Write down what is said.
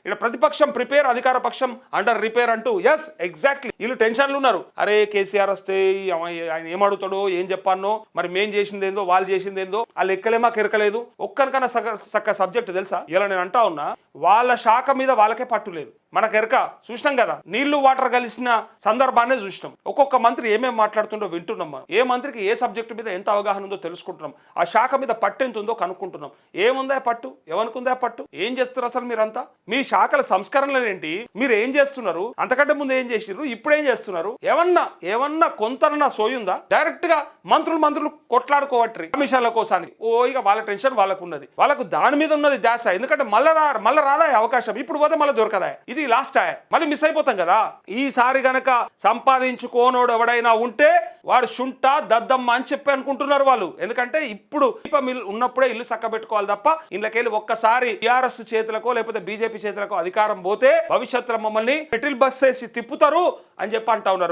ఇక్కడ ప్రతిపక్షం ప్రిపేర్, అధికార పక్షం అండర్ రిపేర్ అంటూ. ఎస్ ఎగ్జాక్ట్లీ, వీళ్ళు టెన్షన్లు ఉన్నారు. అరే కేసీఆర్ వస్తే ఆయన ఏం అడుగుతాడో, ఏం చెప్పానో, మరి మేం చేసింది ఏందో, వాళ్ళు చేసింది ఏందో, వాళ్ళు ఎక్కలే మాకు ఎరకలేదు. ఒక్కరికన్నా సక్క సబ్జెక్ట్ తెలుసా? ఇలా నేను అంటా ఉన్నా, వాళ్ళ శాఖ మీద వాళ్ళకే పట్టు లేదు. మనకు ఎరక చూసినాం కదా, నీళ్లు వాటర్ కలిసిన సందర్భాన్ని చూసినాం. ఒక్కొక్క మంత్రి ఏమేమి మాట్లాడుతుండో వింటున్నాం. మనం ఏ మంత్రికి ఏ సబ్జెక్టు మీద ఎంత అవగాహన ఉందో తెలుసుకుంటున్నాం. ఆ శాఖ మీద పట్టు ఎంత ఉందో కనుక్కుంటున్నాం. ఏముందా పట్టు, ఎవరికుందా పట్టు, ఏం చేస్తారు అసలు మీరంతా? మీ శాఖల సంస్కరణలు ఏంటి, మీరు ఏం చేస్తున్నారు, అంతకంటే ముందు ఏం చేసిర్రు, ఇప్పుడు ఏం చేస్తున్నారు? ఏమన్నా కొంతనన్నా సోయుందా? డైరెక్ట్ గా మంత్రులు కొట్లాడుకోవట్రి కమిషన్ల కోసానికి. ఇక వాళ్ళ టెన్షన్ వాళ్ళకు ఉన్నది, వాళ్ళకు దాని మీద ఉన్నది ధ్యాస. ఎందుకంటే మళ్ళీ రాదా అవకాశం, ఇప్పుడు పోతే మళ్ళీ దొరకదా, ఇది లాస్ట్ మళ్ళీ మిస్ అయిపోతాం కదా. ఈసారి గనక సంపాదించుకోనోడు ఎవడైనా ఉంటే వాడు శుంఠ దద్దమ్మ అని చెప్పి అనుకుంటున్నారు వాళ్ళు. ఎందుకంటే ఇప్పుడు ఉన్నప్పుడే ఇల్లు చక్కబెట్టుకోవాలి తప్ప ఇళ్ళకెళ్ళి ఒక్కసారి టీఆర్ఎస్ చేతులకో లేకపోతే బీజేపీ చేతులకో అధికారం పోతే భవిష్యత్తులో మమ్మల్ని పెట్రోల్ బస్ వేసి తిప్పుతారు అని చెప్పి అంటా ఉన్నారు.